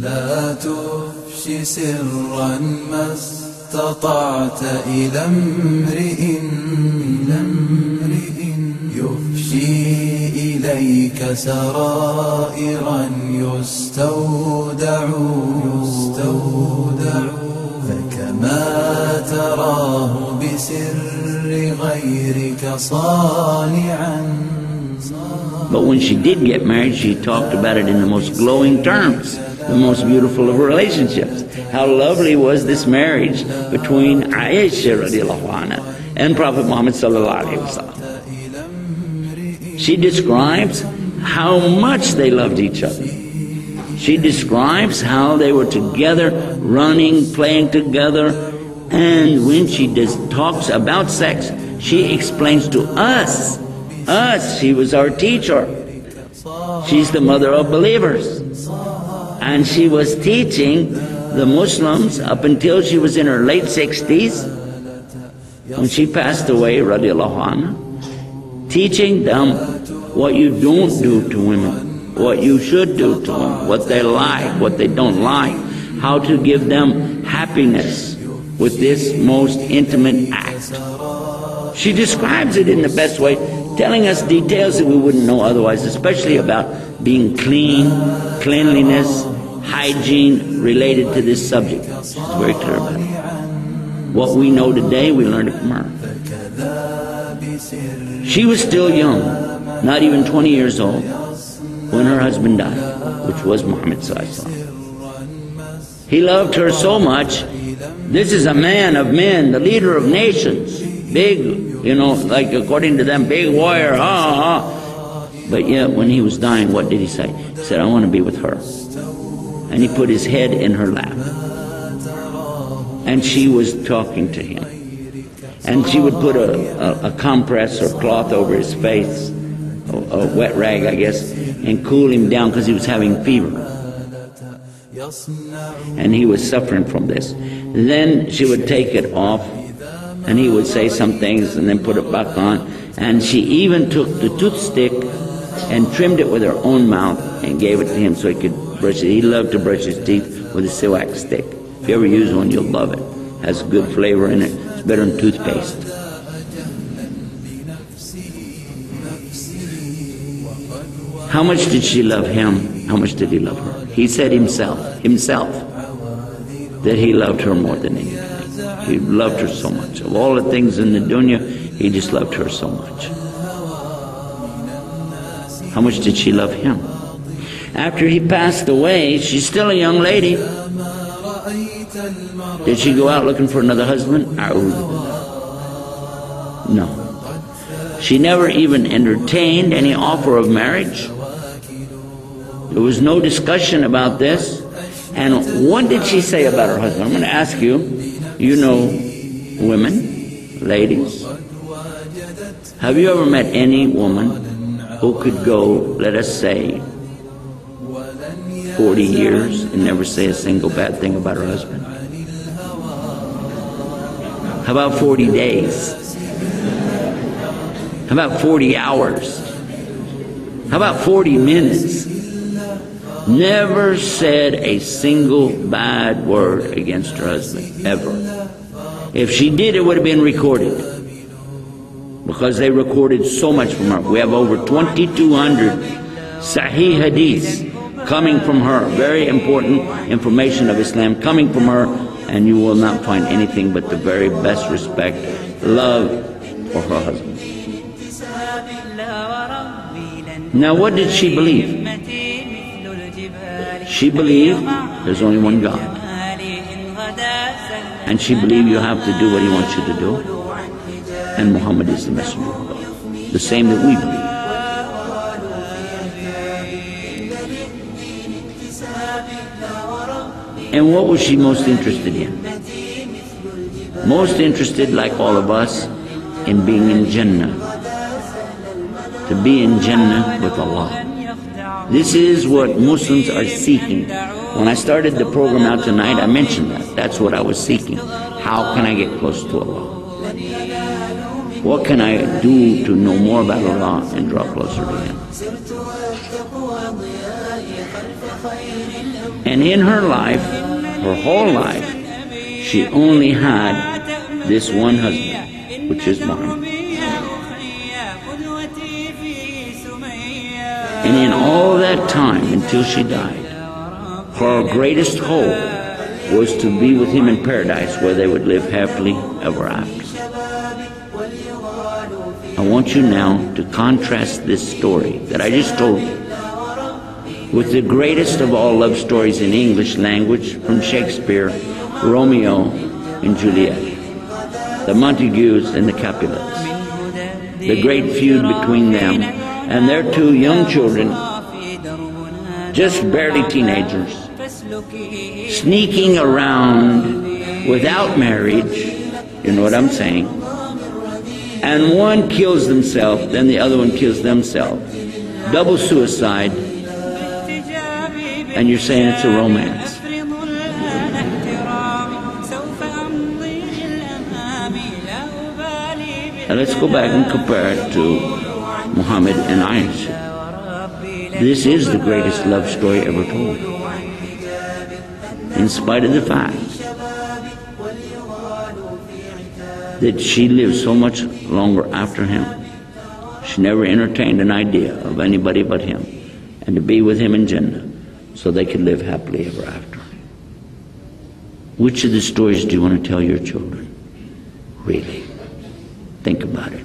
لا تفشي سرا ما استطعت إلى امرئ يفشي إليك سرائرا يستودع فكما تراه بسر غيرك صانعا. But when she did get married, she talked about it in the most glowing terms, the most beautiful of relationships. How lovely was this marriage between Aisha radiallahu anha and Prophet Muhammad sallallahu alaihi wasallam. She describes how much they loved each other. She describes how they were together, running, playing together, and when she talks about sex, she explains to us, she was our teacher. She's the mother of believers. And she was teaching the Muslims up until she was in her late 60s. When she passed away, radiallahu anha, teaching them what you don't do to women, what you should do to them, what they like, what they don't like, how to give them happiness with this most intimate act. She describes it in the best way, telling us details that we wouldn't know otherwise, especially about being clean, cleanliness, hygiene related to this subject. She's very clear about it. What we know today, we learned it from her. She was still young, not even 20 years old, when her husband died, which was Muhammad sallallahu alaihi wasallam. He loved her so much. This is a man of men, the leader of nations, big, like according to them, big warrior, But yet when he was dying, what did he say? He said, I want to be with her. And he put his head in her lap. And she was talking to him. And she would put a compress or cloth over his face, a wet rag, I guess, and cool him down because he was having fever. And he was suffering from this. Then she would take it off, and he would say some things and then put it back on. And she even took the toothstick and trimmed it with her own mouth and gave it to him so he could brush it. He loved to brush his teeth with a siwak stick. If you ever use one, you'll love it. It has good flavor in it. It's better than toothpaste. How much did she love him? How much did he love her? He said himself, that he loved her more than anything. He loved her so much. Of all the things in the dunya, he just loved her so much. How much did she love him? After he passed away, she's still a young lady. Did she go out looking for another husband? No. She never even entertained any offer of marriage. There was no discussion about this. And what did she say about her husband? I'm going to ask you, you know women, ladies, have you ever met any woman who could go, let us say, 40 years and never say a single bad thing about her husband? How about 40 days? How about 40 hours? How about 40 minutes? Never said a single bad word against her husband, ever. If she did, it would have been recorded, because they recorded so much from her. We have over 2,200 Sahih Hadiths coming from her, very important information of Islam coming from her, and you will not find anything but the very best respect, love for her husband. Now what did she believe? She believed there's only one God. And she believed you have to do what he wants you to do. And Muhammad is the messenger of God. The same that we believe. And what was she most interested in? Most interested, like all of us, in being in Jannah. To be in Jannah with Allah. This is what Muslims are seeking. When I started the program out tonight, I mentioned that. That's what I was seeking. How can I get close to Allah? What can I do to know more about Allah and draw closer to Him? And in her life, her whole life, she only had this one husband, which is Muhammad. And in all that time, until she died, her greatest hope was to be with him in paradise, where they would live happily ever after. I want you now to contrast this story that I just told you with the greatest of all love stories in English language from Shakespeare, Romeo and Juliet, the Montagues and the Capulets, the great feud between them and their two young children, just barely teenagers, sneaking around without marriage, you know what I'm saying, and one kills themselves, then the other one kills themselves. Double suicide, and you're saying it's a romance. Now let's go back and compare it to Muhammad and Aisha. This is the greatest love story ever told, in spite of the fact that she lived so much longer after him. She never entertained an idea of anybody but him, and to be with him in Jannah so they could live happily ever after. Which of the stories do you want to tell your children? Really? Think about it.